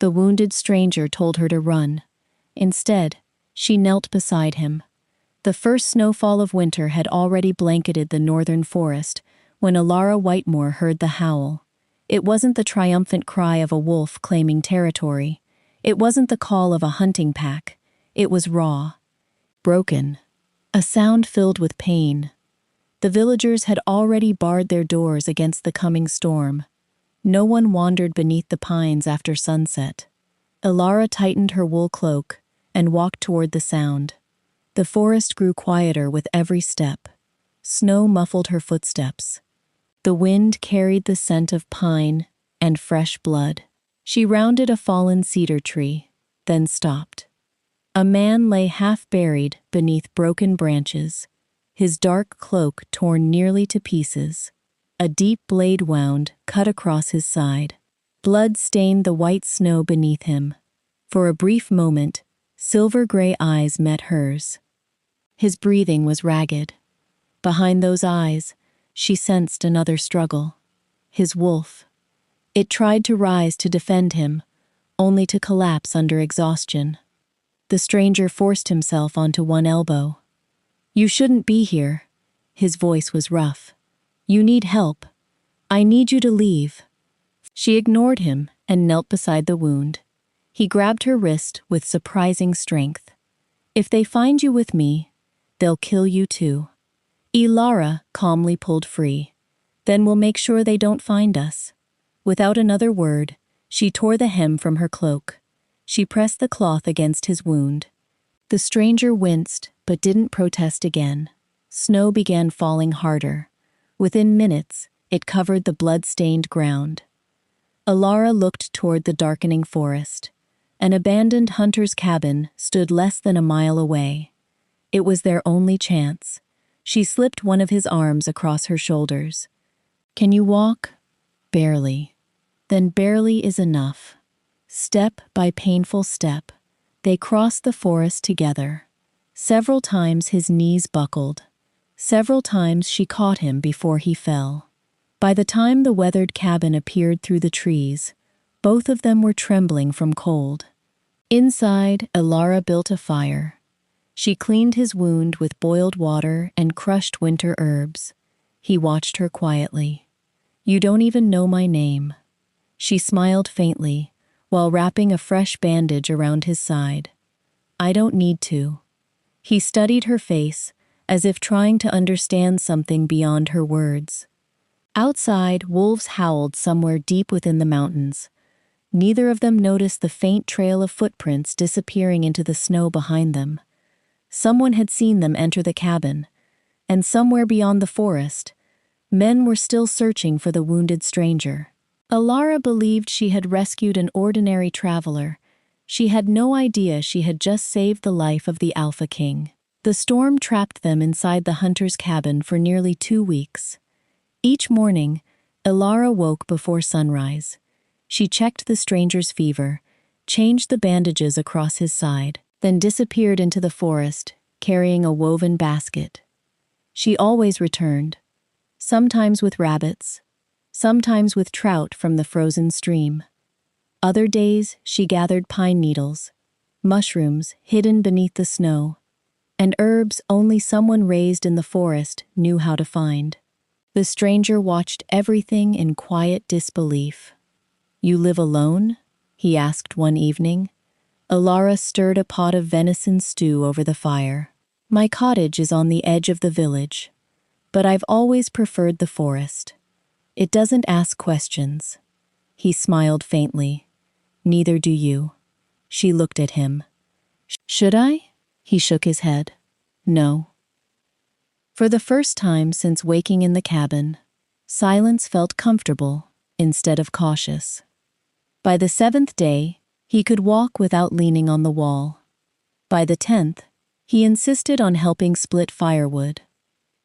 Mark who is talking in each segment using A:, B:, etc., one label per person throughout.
A: The wounded stranger told her to run. Instead, she knelt beside him. The first snowfall of winter had already blanketed the northern forest when Alara Whitemore heard the howl. It wasn't the triumphant cry of a wolf claiming territory. It wasn't the call of a hunting pack. It was raw, broken, a sound filled with pain. The villagers had already barred their doors against the coming storm. No one wandered beneath the pines after sunset. Alara tightened her wool cloak and walked toward the sound. The forest grew quieter with every step. Snow muffled her footsteps. The wind carried the scent of pine and fresh blood. She rounded a fallen cedar tree, then stopped. A man lay half-buried beneath broken branches, his dark cloak torn nearly to pieces. A deep blade wound, cut across his side. Blood stained the white snow beneath him. For a brief moment, silver-gray eyes met hers. His breathing was ragged. Behind those eyes, she sensed another struggle. His wolf. It tried to rise to defend him, only to collapse under exhaustion. The stranger forced himself onto one elbow. "You shouldn't be here." His voice was rough. "You need help. I need you to leave." She ignored him and knelt beside the wound. He grabbed her wrist with surprising strength. "If they find you with me, they'll kill you too." Alara calmly pulled free. "Then we'll make sure they don't find us." Without another word, she tore the hem from her cloak. She pressed the cloth against his wound. The stranger winced, but didn't protest again. Snow began falling harder. Within minutes, it covered the blood-stained ground. Alara looked toward the darkening forest. An abandoned hunter's cabin stood less than a mile away. It was their only chance. She slipped one of his arms across her shoulders. "Can you walk?" "Barely." "Then barely is enough." Step by painful step, they crossed the forest together. Several times his knees buckled. Several times she caught him before he fell. By the time the weathered cabin appeared through the trees, both of them were trembling from cold. Inside, Alara built a fire. She cleaned his wound with boiled water and crushed winter herbs. He watched her quietly. "You don't even know my name." She smiled faintly, while wrapping a fresh bandage around his side. "I don't need to." He studied her face, as if trying to understand something beyond her words. Outside, wolves howled somewhere deep within the mountains. Neither of them noticed the faint trail of footprints disappearing into the snow behind them. Someone had seen them enter the cabin, and somewhere beyond the forest, men were still searching for the wounded stranger. Alara believed she had rescued an ordinary traveler. She had no idea she had just saved the life of the Alpha King. The storm trapped them inside the hunter's cabin for nearly 2 weeks. Each morning, Alara woke before sunrise. She checked the stranger's fever, changed the bandages across his side, then disappeared into the forest, carrying a woven basket. She always returned, sometimes with rabbits, sometimes with trout from the frozen stream. Other days, she gathered pine needles, mushrooms hidden beneath the snow, and herbs only someone raised in the forest knew how to find. The stranger watched everything in quiet disbelief. "You live alone?" he asked one evening. Alara stirred a pot of venison stew over the fire. "My cottage is on the edge of the village, but I've always preferred the forest. It doesn't ask questions." He smiled faintly. "Neither do you." She looked at him. "Should I?" He shook his head. "No." For the first time since waking in the cabin, silence felt comfortable instead of cautious. By the 7th day, he could walk without leaning on the wall. By the 10th, he insisted on helping split firewood.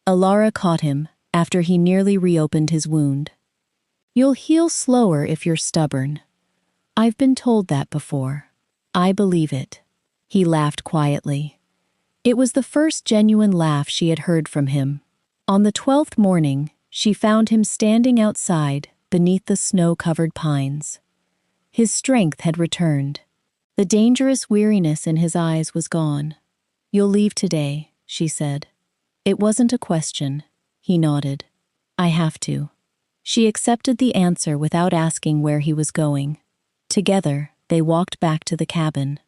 A: Alara caught him after he nearly reopened his wound. "You'll heal slower if you're stubborn." "I've been told that before. I believe it." He laughed quietly. It was the first genuine laugh she had heard from him. On the 12th morning, she found him standing outside beneath the snow-covered pines. His strength had returned. The dangerous weariness in his eyes was gone. "You'll leave today," she said. It wasn't a question. He nodded. "I have to." She accepted the answer without asking where he was going. Together, they walked back to the cabin.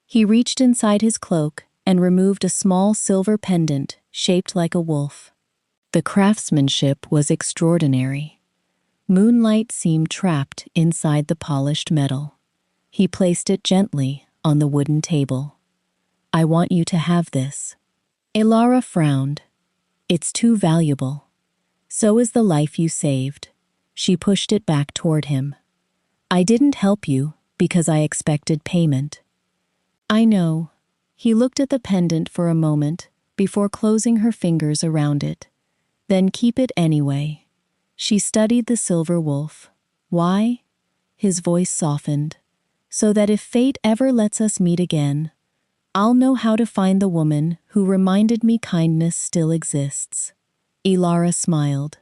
A: He reached inside his cloak and removed a small silver pendant shaped like a wolf. The craftsmanship was extraordinary. Moonlight seemed trapped inside the polished metal. He placed it gently on the wooden table. "I want you to have this." Elara frowned. "It's too valuable." "So is the life you saved." She pushed it back toward him. "I didn't help you because I expected payment." "I know." He looked at the pendant for a moment before closing her fingers around it. "Then keep it anyway." She studied the silver wolf. "Why?" His voice softened. "So that if fate ever lets us meet again, I'll know how to find the woman who reminded me kindness still exists." Elara smiled.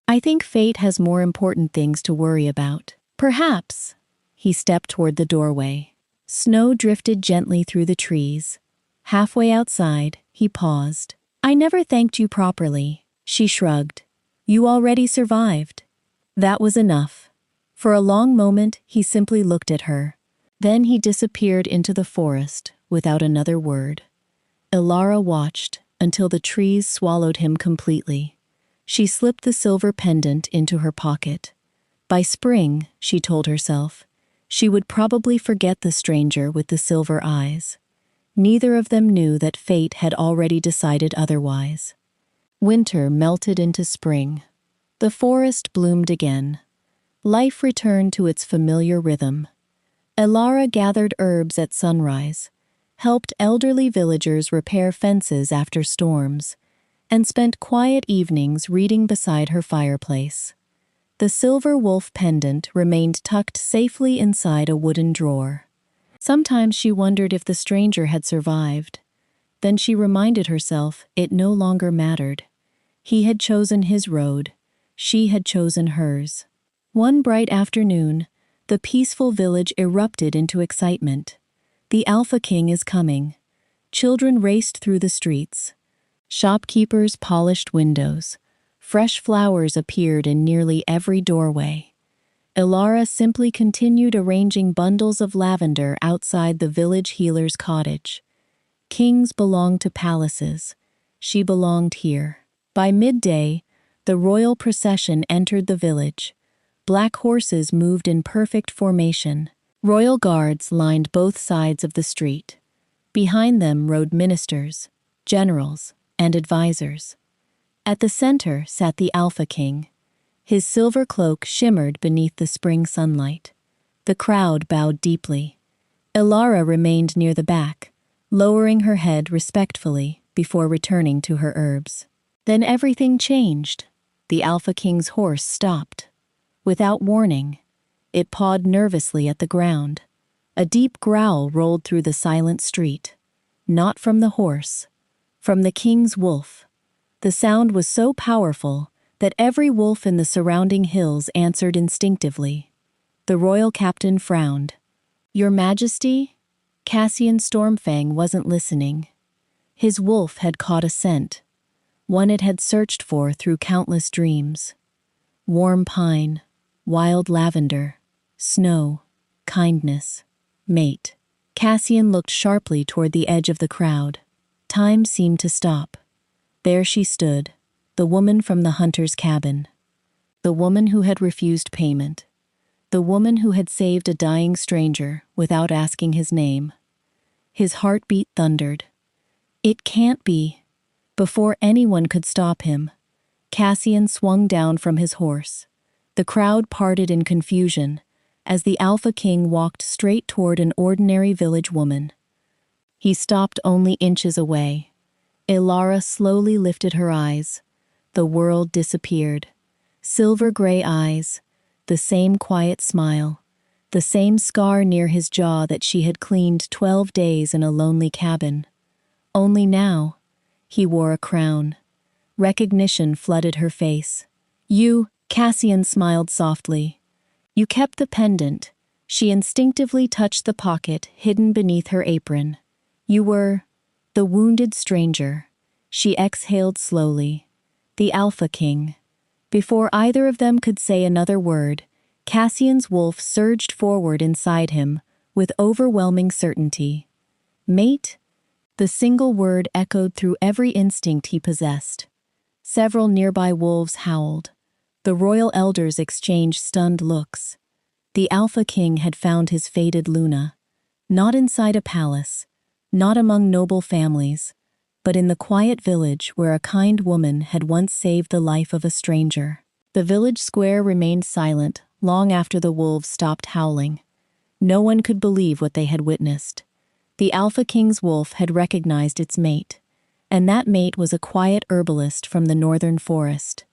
A: "I think fate has more important things to worry about." "Perhaps." He stepped toward the doorway. Snow drifted gently through the trees. Halfway outside, he paused. "I never thanked you properly." She shrugged. "You already survived." That was enough. For a long moment, he simply looked at her. Then he disappeared into the forest without another word. Elara watched until the trees swallowed him completely. She slipped the silver pendant into her pocket. By spring, she told herself, she would probably forget the stranger with the silver eyes. Neither of them knew that fate had already decided otherwise. Winter melted into spring. The forest bloomed again. Life returned to its familiar rhythm. Elara gathered herbs at sunrise, helped elderly villagers repair fences after storms, and spent quiet evenings reading beside her fireplace. The silver wolf pendant remained tucked safely inside a wooden drawer. Sometimes she wondered if the stranger had survived. Then she reminded herself it no longer mattered. He had chosen his road. She had chosen hers. One bright afternoon, the peaceful village erupted into excitement. "The Alpha King is coming." Children raced through the streets. Shopkeepers polished windows. Fresh flowers appeared in nearly every doorway. Elara simply continued arranging bundles of lavender outside the village healer's cottage. Kings belonged to palaces. She belonged here. By midday, the royal procession entered the village. Black horses moved in perfect formation. Royal guards lined both sides of the street. Behind them rode ministers, generals, and advisors. At the center sat the Alpha King. His silver cloak shimmered beneath the spring sunlight. The crowd bowed deeply. Elara remained near the back, lowering her head respectfully before returning to her herbs. Then everything changed. The Alpha King's horse stopped. Without warning, it pawed nervously at the ground. A deep growl rolled through the silent street. Not from the horse, from the king's wolf. The sound was so powerful that every wolf in the surrounding hills answered instinctively. The royal captain frowned. "Your Majesty?" Cassian Stormfang wasn't listening. His wolf had caught a scent, one it had searched for through countless dreams. Warm pine, wild lavender, snow, kindness, mate. Cassian looked sharply toward the edge of the crowd. Time seemed to stop. There she stood, the woman from the hunter's cabin. The woman who had refused payment. The woman who had saved a dying stranger without asking his name. His heartbeat thundered. It can't be. Before anyone could stop him, Cassian swung down from his horse. The crowd parted in confusion as the Alpha King walked straight toward an ordinary village woman. He stopped only inches away. Elara slowly lifted her eyes. The world disappeared. Silver gray eyes, the same quiet smile, the same scar near his jaw that she had cleaned 12 days in a lonely cabin. Only now, he wore a crown. Recognition flooded her face. "You," Cassian smiled softly. "You kept the pendant. She instinctively touched the pocket hidden beneath her apron. You were the wounded stranger. She exhaled slowly. The Alpha King. Before either of them could say another word, Cassian's wolf surged forward inside him with overwhelming certainty. Mate? The single word echoed through every instinct he possessed. Several nearby wolves howled. The royal elders exchanged stunned looks. The Alpha King had found his fated Luna, not inside a palace, not among noble families, but in the quiet village where a kind woman had once saved the life of a stranger. The village square remained silent long after the wolves stopped howling. No one could believe what they had witnessed. The Alpha King's wolf had recognized its mate, and that mate was a quiet herbalist from the northern forest.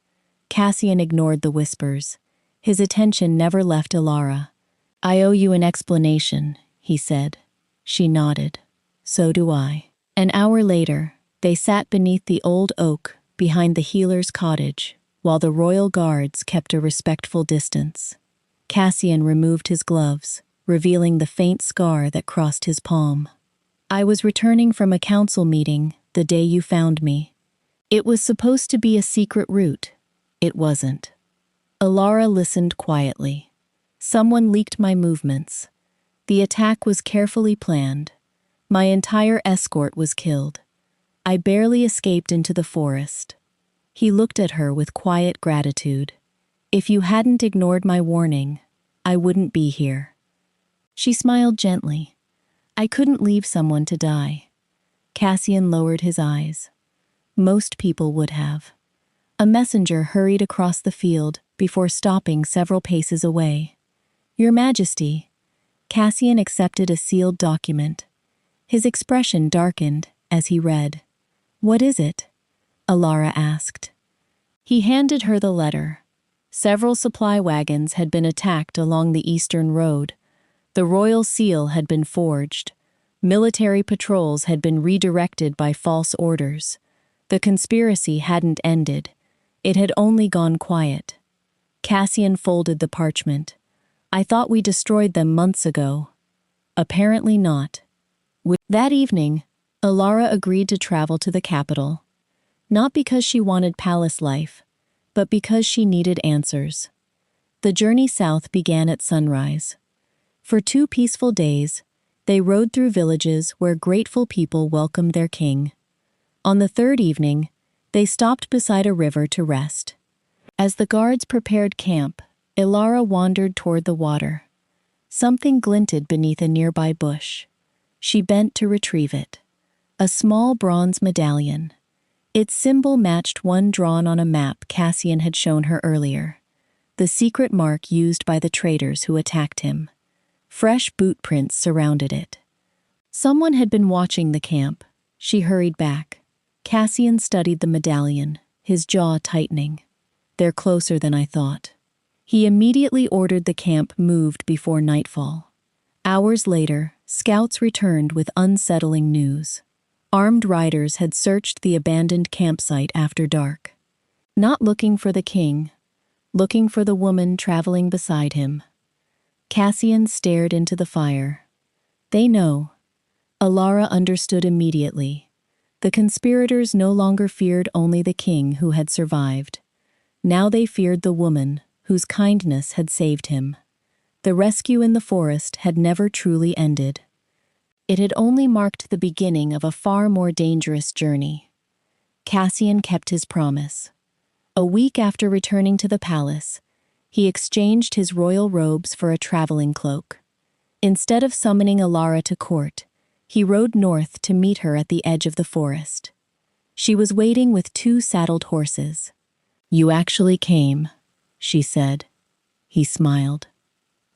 A: Cassian ignored the whispers. His attention never left Ilara. I owe you an explanation, he said. She nodded. So do I. An hour later, they sat beneath the old oak behind the healer's cottage, while the royal guards kept a respectful distance. Cassian removed his gloves, revealing the faint scar that crossed his palm. I was returning from a council meeting the day you found me. It was supposed to be a secret route. It wasn't. Ilara listened quietly. Someone leaked my movements. The attack was carefully planned. My entire escort was killed. I barely escaped into the forest. He looked at her with quiet gratitude. If you hadn't ignored my warning, I wouldn't be here. She smiled gently. I couldn't leave someone to die. Cassian lowered his eyes. Most people would have. A messenger hurried across the field before stopping several paces away. Your Majesty. Cassian accepted a sealed document. His expression darkened as he read. What is it? Ilara asked. He handed her the letter. Several supply wagons had been attacked along the eastern road. The royal seal had been forged. Military patrols had been redirected by false orders. The conspiracy hadn't ended. It had only gone quiet. Cassian folded the parchment. I thought we destroyed them months ago. Apparently not. That evening, Ilara agreed to travel to the capital. Not because she wanted palace life, but because she needed answers. The journey south began at sunrise. For 2 peaceful days, they rode through villages where grateful people welcomed their king. On the 3rd evening, they stopped beside a river to rest. As the guards prepared camp, Ilara wandered toward the water. Something glinted beneath a nearby bush. She bent to retrieve it. A small bronze medallion. Its symbol matched one drawn on a map Cassian had shown her earlier. The secret mark used by the traitors who attacked him. Fresh boot prints surrounded it. Someone had been watching the camp. She hurried back. Cassian studied the medallion, his jaw tightening. They're closer than I thought. He immediately ordered the camp moved before nightfall. Hours later, scouts returned with unsettling news. Armed riders had searched the abandoned campsite after dark. Not looking for the king, looking for the woman traveling beside him. Cassian stared into the fire. They know. Ilara understood immediately. The conspirators no longer feared only the king who had survived. Now they feared the woman whose kindness had saved him. The rescue in the forest had never truly ended. It had only marked the beginning of a far more dangerous journey. Cassian kept his promise. A week after returning to the palace, he exchanged his royal robes for a traveling cloak. Instead of summoning Ilara to court, he rode north to meet her at the edge of the forest. She was waiting with 2 saddled horses. You actually came, she said. He smiled.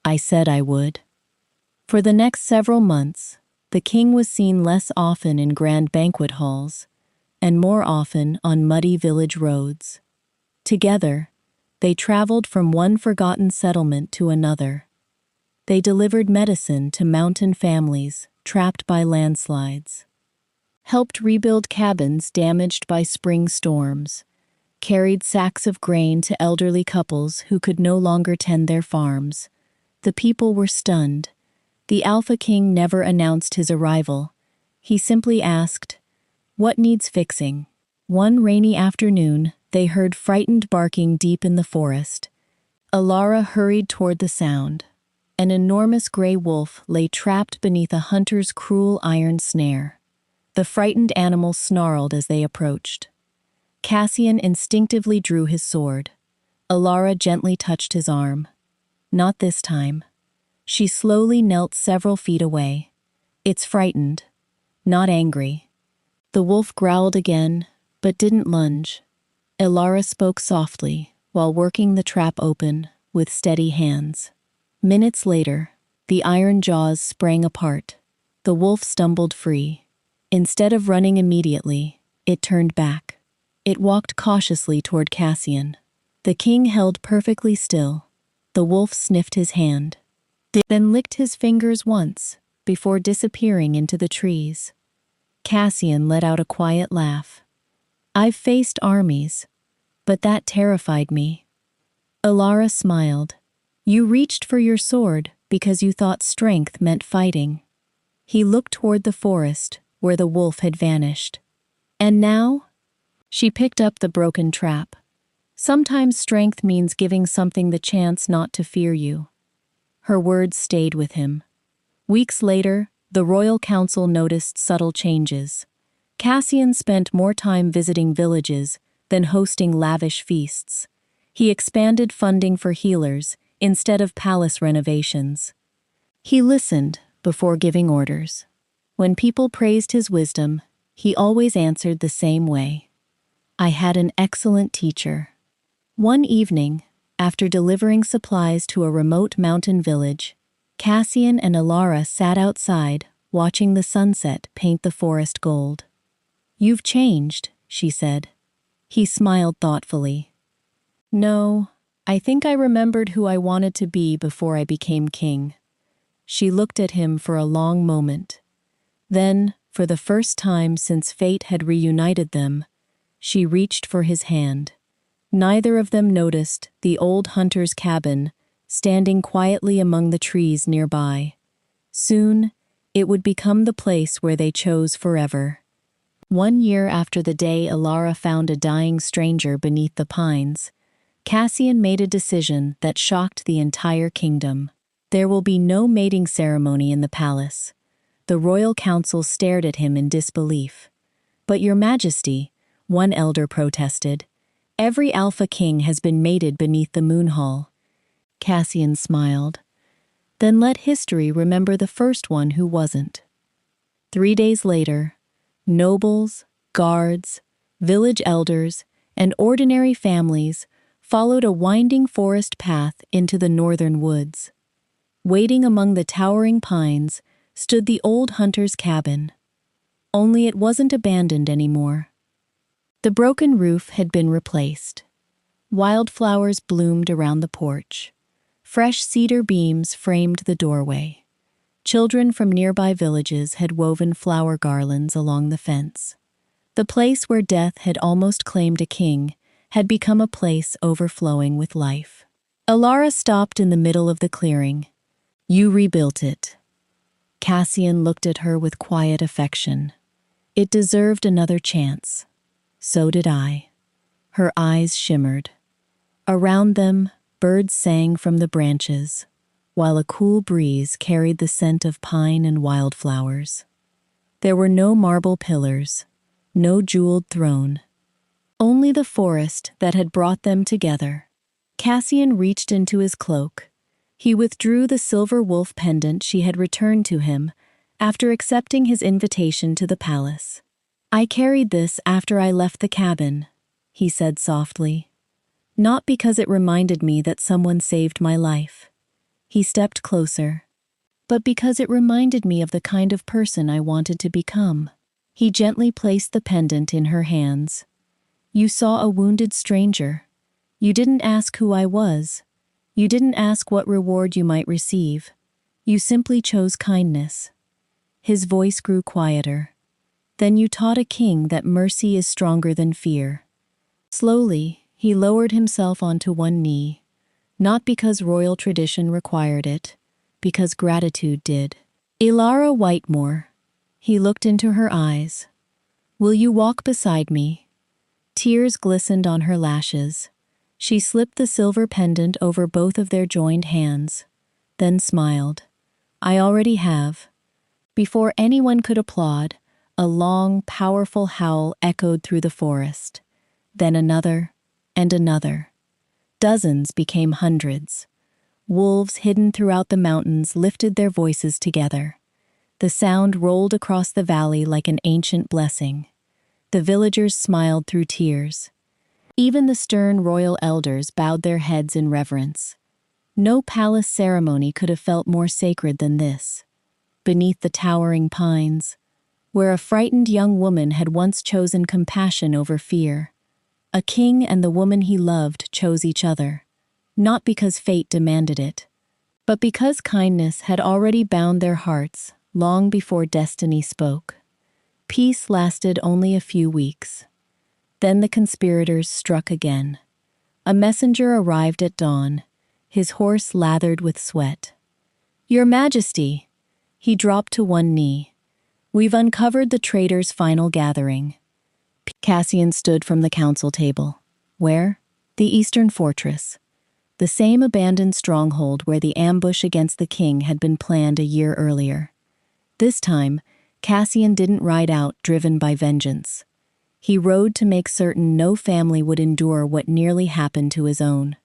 A: I said I would. For the next several months, the king was seen less often in grand banquet halls, and more often on muddy village roads. Together, they traveled from one forgotten settlement to another. They delivered medicine to mountain families trapped by landslides, helped rebuild cabins damaged by spring storms, carried sacks of grain to elderly couples who could no longer tend their farms. The people were stunned. The Alpha King never announced his arrival. He simply asked, "What needs fixing?" One rainy afternoon, they heard frightened barking deep in the forest. Alara hurried toward the sound. An enormous gray wolf lay trapped beneath a hunter's cruel iron snare. The frightened animal snarled as they approached. Cassian instinctively drew his sword. Alara gently touched his arm. Not this time. She slowly knelt several feet away. "It's frightened, not angry." The wolf growled again, but didn't lunge. Alara spoke softly, while working the trap open with steady hands. Minutes later, the iron jaws sprang apart. The wolf stumbled free. Instead of running immediately, it turned back. It walked cautiously toward Cassian. The king held perfectly still. The wolf sniffed his hand, then licked his fingers once, before disappearing into the trees. Cassian let out a quiet laugh. "I've faced armies, but that terrified me." Alara smiled. "You reached for your sword because you thought strength meant fighting." He looked toward the forest, where the wolf had vanished. "And now?" She picked up the broken trap. "Sometimes strength means giving something the chance not to fear you." Her words stayed with him. Weeks later, the royal council noticed subtle changes. Cassian spent more time visiting villages than hosting lavish feasts. He expanded funding for healers instead of palace renovations. He listened before giving orders. When people praised his wisdom, he always answered the same way. "I had an excellent teacher." One evening, after delivering supplies to a remote mountain village, Cassian and Alara sat outside, watching the sunset paint the forest gold. "You've changed," she said. He smiled thoughtfully. "No, I think I remembered who I wanted to be before I became king." She looked at him for a long moment. Then, for the first time since fate had reunited them, she reached for his hand. Neither of them noticed the old hunter's cabin, standing quietly among the trees nearby. Soon, it would become the place where they chose forever. 1 year after the day Alara found a dying stranger beneath the pines, Cassian made a decision that shocked the entire kingdom. There will be no mating ceremony in the palace. The royal council stared at him in disbelief. "But Your Majesty," one elder protested, "every Alpha King has been mated beneath the moon hall." Cassian smiled. "Then let history remember the first one who wasn't." 3 days later, nobles, guards, village elders, and ordinary families followed a winding forest path into the northern woods. Waiting among the towering pines stood the old hunter's cabin. Only it wasn't abandoned anymore. The broken roof had been replaced. Wildflowers bloomed around the porch. Fresh cedar beams framed the doorway. Children from nearby villages had woven flower garlands along the fence. The place where death had almost claimed a king had become a place overflowing with life. Alara stopped in the middle of the clearing. "You rebuilt it." Cassian looked at her with quiet affection. "It deserved another chance." "So did I." Her eyes shimmered. Around them, birds sang from the branches, while a cool breeze carried the scent of pine and wildflowers. There were no marble pillars, no jeweled throne, only the forest that had brought them together. Cassian reached into his cloak. He withdrew the silver wolf pendant she had returned to him after accepting his invitation to the palace. "I carried this after I left the cabin," he said softly. "Not because it reminded me that someone saved my life." He stepped closer. "But because it reminded me of the kind of person I wanted to become." He gently placed the pendant in her hands. "You saw a wounded stranger. You didn't ask who I was. You didn't ask what reward you might receive. You simply chose kindness." His voice grew quieter. "Then you taught a king that mercy is stronger than fear." Slowly, he lowered himself onto one knee. not because royal tradition required it, because gratitude did. Elara Whitemore. He looked into her eyes. Will you walk beside me? Tears glistened on her lashes. She slipped the silver pendant over both of their joined hands, then smiled. I already have. Before anyone could applaud, a long, powerful howl echoed through the forest. Then another, and another. Dozens became hundreds. Wolves hidden throughout the mountains lifted their voices together. The sound rolled across the valley like an ancient blessing. The villagers smiled through tears. Even the stern royal elders bowed their heads in reverence. No palace ceremony could have felt more sacred than this. Beneath the towering pines, where a frightened young woman had once chosen compassion over fear, a king and the woman he loved chose each other, not because fate demanded it, but because kindness had already bound their hearts long before destiny spoke. Peace lasted only a few weeks. Then the conspirators struck again. A messenger arrived at dawn, his horse lathered with sweat. Your Majesty! He dropped to one knee. We've uncovered the traitors' final gathering. Cassian stood from the council table. Where? The Eastern Fortress. The same abandoned stronghold where the ambush against the king had been planned a year earlier. This time, Cassian didn't ride out driven by vengeance. He rode to make certain no family would endure what nearly happened to his own.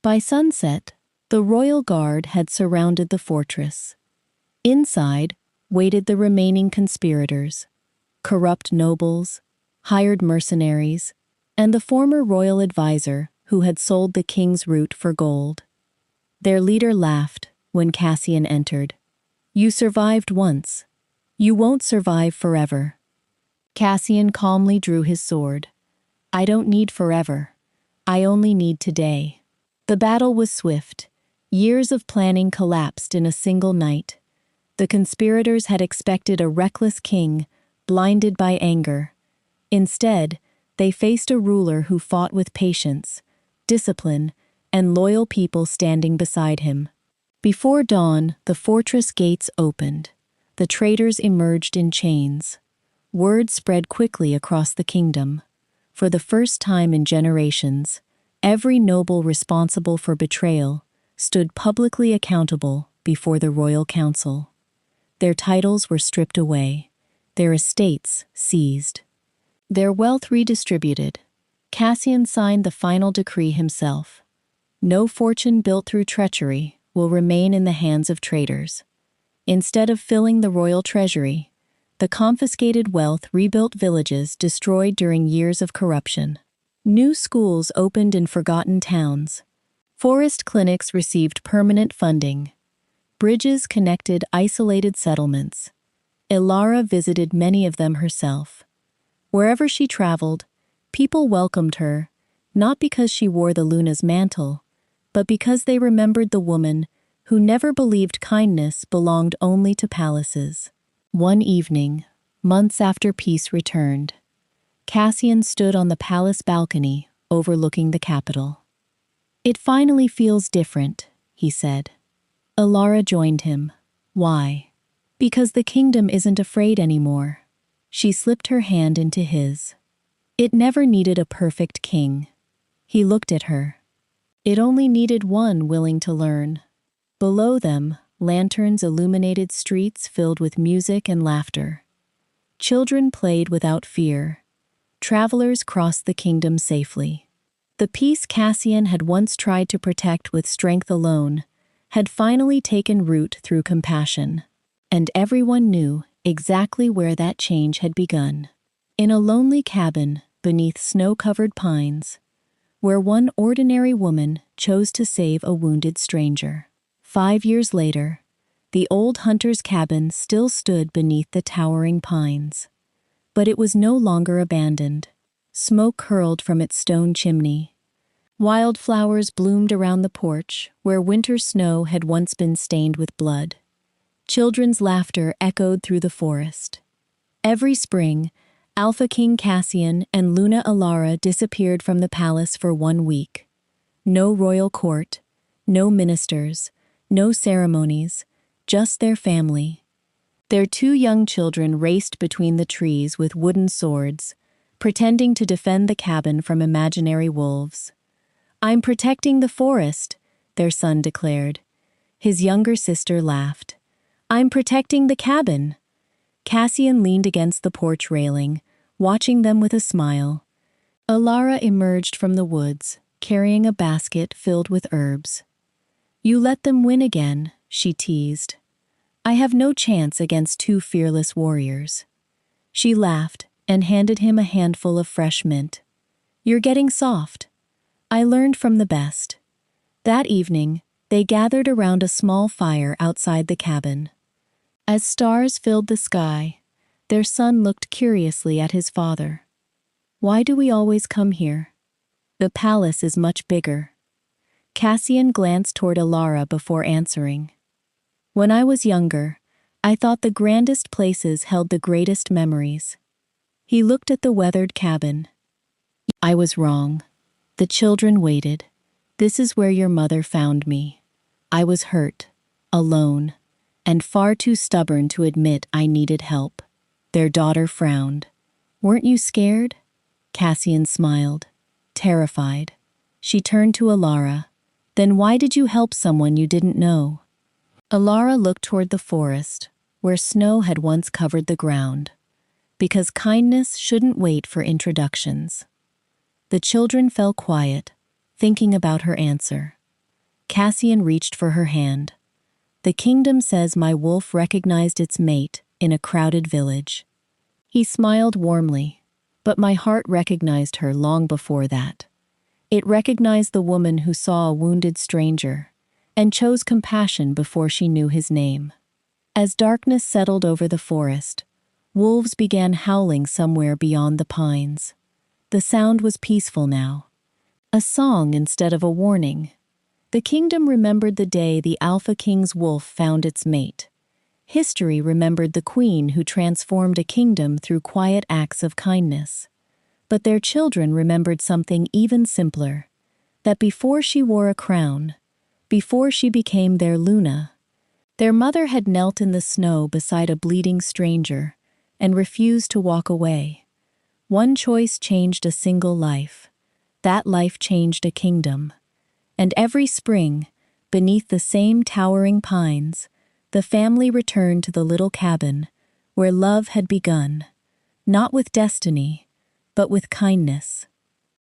A: By sunset, the royal guard had surrounded the fortress. Inside waited the remaining conspirators, corrupt nobles, hired mercenaries, and the former royal advisor who had sold the king's root for gold. Their leader laughed when Cassian entered. You survived once. You won't survive forever. Cassian calmly drew his sword. I don't need forever. I only need today. The battle was swift. Years of planning collapsed in a single night. The conspirators had expected a reckless king, blinded by anger. Instead, they faced a ruler who fought with patience, discipline, and loyal people standing beside him. Before dawn, the fortress gates opened. The traitors emerged in chains. Word spread quickly across the kingdom. For the first time in generations, every noble responsible for betrayal stood publicly accountable before the royal council. Their titles were stripped away, their estates seized, their wealth redistributed. Cassian signed the final decree himself. No fortune built through treachery will remain in the hands of traitors. Instead of filling the royal treasury, the confiscated wealth rebuilt villages destroyed during years of corruption. New schools opened in forgotten towns. Forest clinics received permanent funding. Bridges connected isolated settlements. Elara visited many of them herself. Wherever she traveled, people welcomed her, not because she wore the Luna's mantle, but because they remembered the woman who never believed kindness belonged only to palaces. One evening, months after peace returned, Cassian stood on the palace balcony overlooking the capital. It finally feels different, he said. Elara joined him. Why? Because the kingdom isn't afraid anymore. She slipped her hand into his. It never needed a perfect king. He looked at her. It only needed one willing to learn. Below them, lanterns illuminated streets filled with music and laughter. Children played without fear. Travelers crossed the kingdom safely. The peace Cassian had once tried to protect with strength alone had finally taken root through compassion, and everyone knew exactly where that change had begun. In a lonely cabin beneath snow-covered pines, where one ordinary woman chose to save a wounded stranger. 5 years later, the old hunter's cabin still stood beneath the towering pines. But it was no longer abandoned. Smoke curled from its stone chimney. Wildflowers bloomed around the porch, where winter snow had once been stained with blood. Children's laughter echoed through the forest. Every spring, Alpha King Cassian and Luna Elara disappeared from the palace for 1 week. No royal court, No ministers, no ceremonies, just their family. Their two young children raced between the trees with wooden swords, pretending to defend the cabin from imaginary wolves. "I'm protecting the forest," their son declared. His younger sister laughed. "I'm protecting the cabin." Cassian leaned against the porch railing, watching them with a smile. Alara emerged from the woods, carrying a basket filled with herbs. "You let them win again," she teased. "I have no chance against two fearless warriors." She laughed and handed him a handful of fresh mint. "You're getting soft. I learned from the best." That evening, they gathered around a small fire outside the cabin. As stars filled the sky, their son looked curiously at his father. "Why do we always come here? The palace is much bigger." Cassian glanced toward Alara before answering. "When I was younger, I thought the grandest places held the greatest memories." He looked at the weathered cabin. "I was wrong." The children waited. "This is where your mother found me. I was hurt, alone, and far too stubborn to admit I needed help." Their daughter frowned. "Weren't you scared?" Cassian smiled, terrified. She turned to Alara. "Then why did you help someone you didn't know?" Alara looked toward the forest, where snow had once covered the ground. "Because kindness shouldn't wait for introductions." The children fell quiet, thinking about her answer. Cassian reached for her hand. "The kingdom says my wolf recognized its mate in a crowded village." He smiled warmly, "But my heart recognized her long before that. It recognized the woman who saw a wounded stranger and chose compassion before she knew his name." As darkness settled over the forest, wolves began howling somewhere beyond the pines. The sound was peaceful now, a song instead of a warning. The kingdom remembered the day the Alpha King's wolf found its mate. History remembered the queen who transformed a kingdom through quiet acts of kindness. But their children remembered something even simpler, that before she wore a crown, before she became their Luna, their mother had knelt in the snow beside a bleeding stranger and refused to walk away. One choice changed a single life. That life changed a kingdom. And every spring, beneath the same towering pines, the family returned to the little cabin where love had begun, not with destiny, but with kindness.